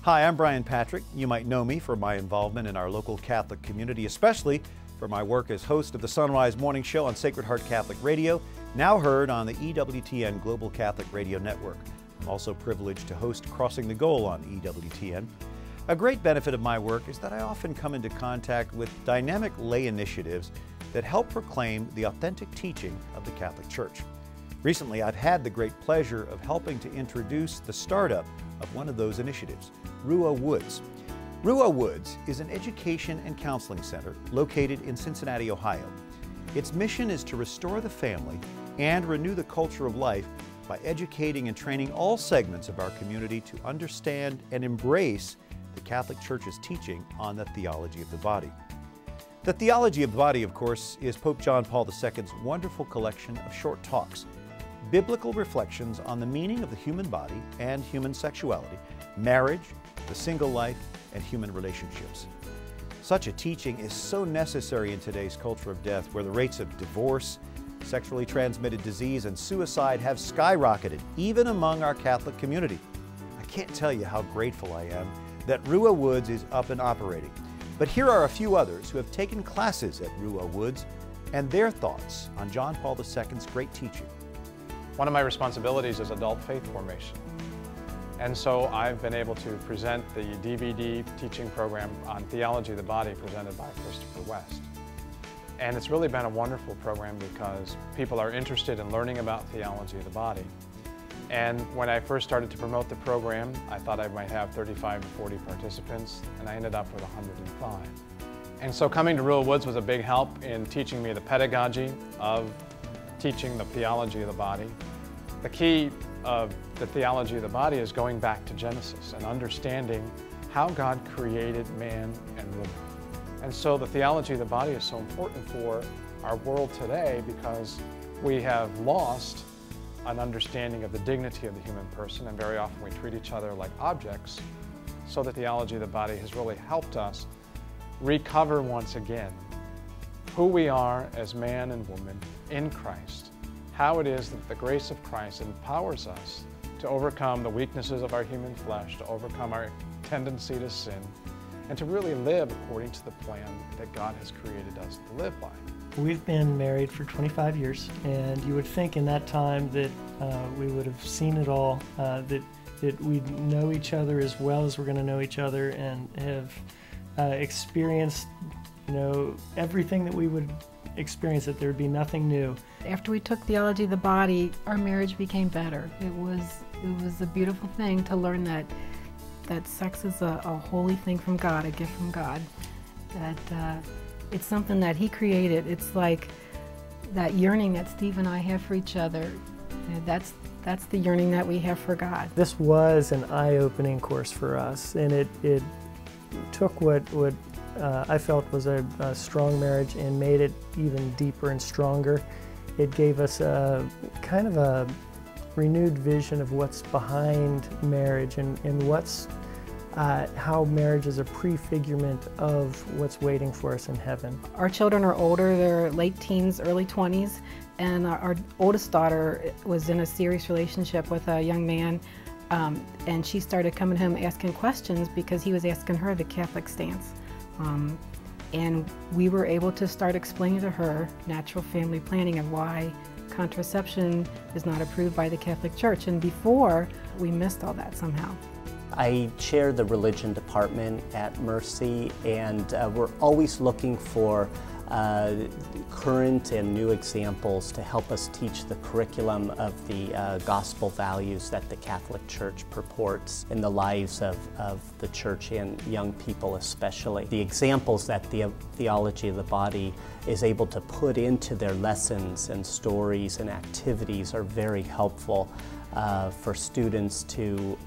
Hi, I'm Brian Patrick. You might know me for my involvement in our local Catholic community, especially for my work as host of the Sunrise Morning Show on Sacred Heart Catholic Radio, now heard on the EWTN Global Catholic Radio Network. I'm also privileged to host Crossing the Goal on EWTN. A great benefit of my work is that I often come into contact with dynamic lay initiatives that help proclaim the authentic teaching of the Catholic Church. Recently, I've had the great pleasure of helping to introduce the startup of one of those initiatives, Ruah Woods. Ruah Woods is an education and counseling center located in Cincinnati, Ohio. Its mission is to restore the family and renew the culture of life by educating and training all segments of our community to understand and embrace the Catholic Church's teaching on the theology of the body. The Theology of the Body, of course, is Pope John Paul II's wonderful collection of short talks, biblical reflections on the meaning of the human body and human sexuality, marriage, the single life, and human relationships. Such a teaching is so necessary in today's culture of death, where the rates of divorce, sexually transmitted disease, and suicide have skyrocketed, even among our Catholic community. I can't tell you how grateful I am that Ruah Woods is up and operating. But here are a few others who have taken classes at Ruah Woods and their thoughts on John Paul II's great teaching. One of my responsibilities is adult faith formation. And so I've been able to present the DVD teaching program on Theology of the Body presented by Christopher West. And it's really been a wonderful program because people are interested in learning about theology of the body. And when I first started to promote the program, I thought I might have 35 to 40 participants, and I ended up with 105. And so coming to Ruah Woods was a big help in teaching me the pedagogy of teaching the theology of the body. The key of the theology of the body is going back to Genesis and understanding how God created man and woman. And so the theology of the body is so important for our world today because we have lost an understanding of the dignity of the human person, and very often we treat each other like objects. So the theology of the body has really helped us recover once again who we are as man and woman in Christ, how it is that the grace of Christ empowers us to overcome the weaknesses of our human flesh, to overcome our tendency to sin, and to really live according to the plan that God has created us to live by. We've been married for 25 years, and you would think in that time that we would have seen it all, that we'd know each other as well as we're going to know each other, and have experienced, everything that we would experience, that there would be nothing new. After we took Theology of the Body, our marriage became better. It was a beautiful thing to learn that sex is a holy thing from God, a gift from God, that it's something that He created. It's like that yearning that Steve and I have for each other. That's the yearning that we have for God. This was an eye-opening course for us, and it took what I felt was a strong marriage and made it even deeper and stronger. It gave us a kind of a renewed vision of what's behind marriage and what's how marriage is a prefigurement of what's waiting for us in heaven. Our children are older, they're late teens, early 20s, and our oldest daughter was in a serious relationship with a young man, and she started coming home asking questions because he was asking her the Catholic stance. And we were able to start explaining to her natural family planning and why contraception is not approved by the Catholic Church, and before we missed all that somehow. I chair the religion department at Mercy, and we're always looking for current and new examples to help us teach the curriculum of the gospel values that the Catholic Church purports in the lives of the Church and young people especially. The examples that the Theology of the Body is able to put into their lessons and stories and activities are very helpful for students to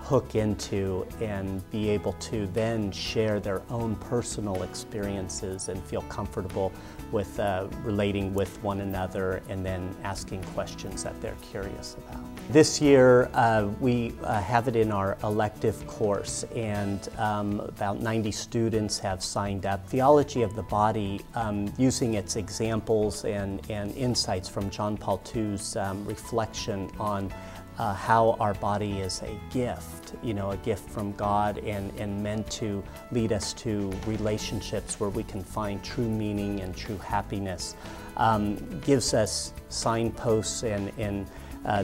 hook into and be able to then share their own personal experiences and feel comfortable with relating with one another and then asking questions that they're curious about. This year we have it in our elective course, and about 90 students have signed up. Theology of the Body, using its examples and insights from John Paul II's reflection on how our body is a gift, a gift from God and meant to lead us to relationships where we can find true meaning and true happiness, gives us signposts and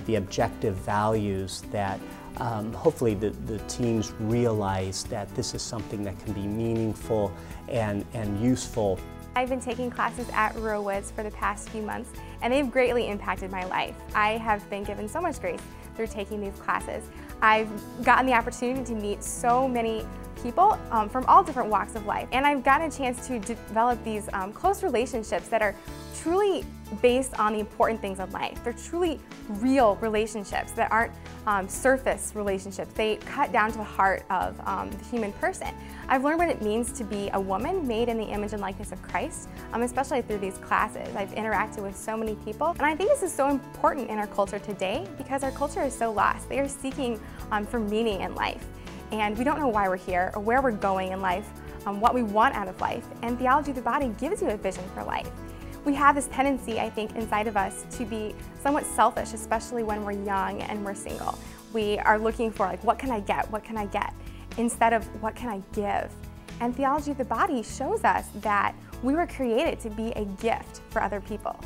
the objective values that hopefully the teams realize that this is something that can be meaningful and useful. I've been taking classes at Ruah Woods for the past few months, and they've greatly impacted my life. I have been given so much grace through taking these classes. I've gotten the opportunity to meet so many people from all different walks of life, and I've gotten a chance to develop these close relationships that are truly based on the important things of life. They're truly real relationships that aren't surface relationships. They cut down to the heart of the human person. I've learned what it means to be a woman made in the image and likeness of Christ, especially through these classes. I've interacted with so many people, and I think this is so important in our culture today because our culture is so lost. They are seeking for meaning in life, and we don't know why we're here or where we're going in life, what we want out of life, and Theology of the Body gives you a vision for life. We have this tendency, I think, inside of us to be somewhat selfish, especially when we're young and we're single. We are looking for, like, what can I get? What can I get? Instead of what can I give? And Theology of the Body shows us that we were created to be a gift for other people.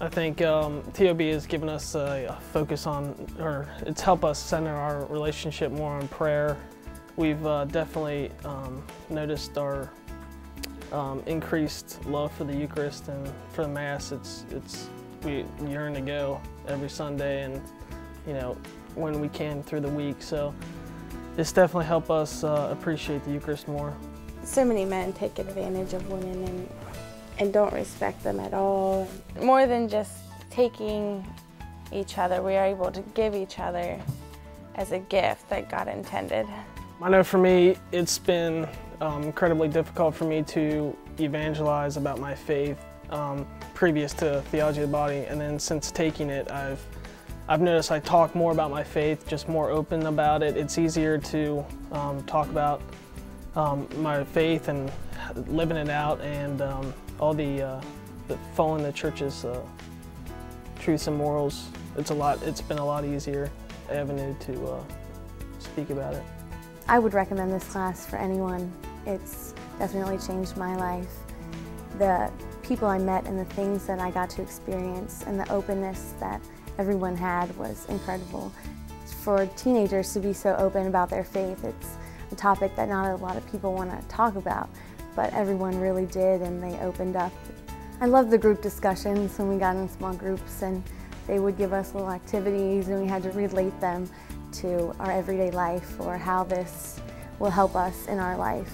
I think TOB has given us a focus on, or it's helped us center our relationship more on prayer. We've definitely noticed our increased love for the Eucharist and for the Mass. We yearn to go every Sunday and when we can through the week. So it's definitely helped us appreciate the Eucharist more. So many men take advantage of women and don't respect them at all. More than just taking each other, we are able to give each other as a gift that God intended. I know for me, it's been incredibly difficult for me to evangelize about my faith previous to Theology of the Body, and then since taking it, I've noticed I talk more about my faith, just more open about it. It's easier to talk about my faith and living it out, and all the following the church's truths and morals. It's been a lot easier avenue to speak about it. I would recommend this class for anyone. It's definitely changed my life. The people I met and the things that I got to experience and the openness that everyone had was incredible. For teenagers to be so open about their faith, it's a topic that not a lot of people want to talk about, but everyone really did, and they opened up. I loved the group discussions when we got in small groups, and they would give us little activities and we had to relate them to our everyday life or how this will help us in our life.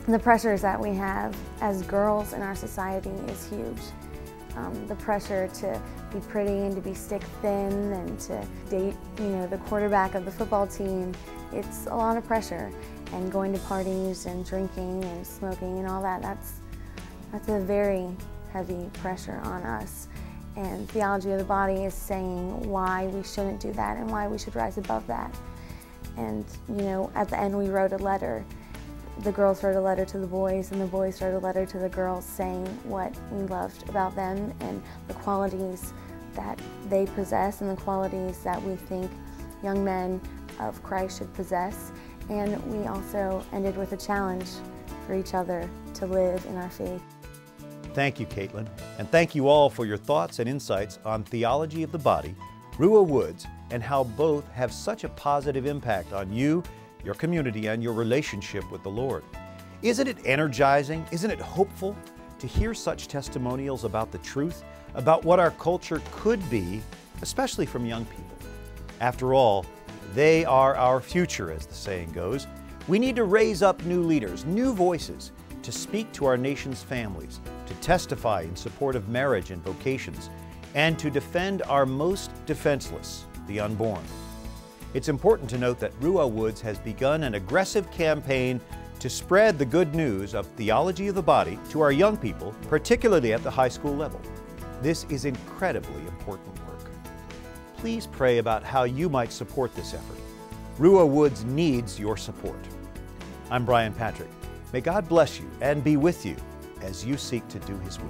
And the pressures that we have as girls in our society is huge. The pressure to be pretty and to be stick thin and to date, the quarterback of the football team. It's a lot of pressure. And going to parties and drinking and smoking and all that, that's a very heavy pressure on us. And Theology of the Body is saying why we shouldn't do that and why we should rise above that. And at the end we wrote a letter. The girls wrote a letter to the boys and the boys wrote a letter to the girls saying what we loved about them and the qualities that they possess and the qualities that we think young men of Christ should possess. And we also ended with a challenge for each other to live in our faith. Thank you, Caitlin, and thank you all for your thoughts and insights on Theology of the Body, Ruah Woods, and how both have such a positive impact on you, your community, and your relationship with the Lord. Isn't it energizing? Isn't it hopeful to hear such testimonials about the truth, about what our culture could be, especially from young people? After all, they are our future, as the saying goes. We need to raise up new leaders, new voices, to speak to our nation's families, to testify in support of marriage and vocations, and to defend our most defenseless, the unborn. It's important to note that Ruah Woods has begun an aggressive campaign to spread the good news of Theology of the Body to our young people, particularly at the high school level. This is incredibly important work. Please pray about how you might support this effort. Ruah Woods needs your support. I'm Brian Patrick. May God bless you and be with you as you seek to do His will.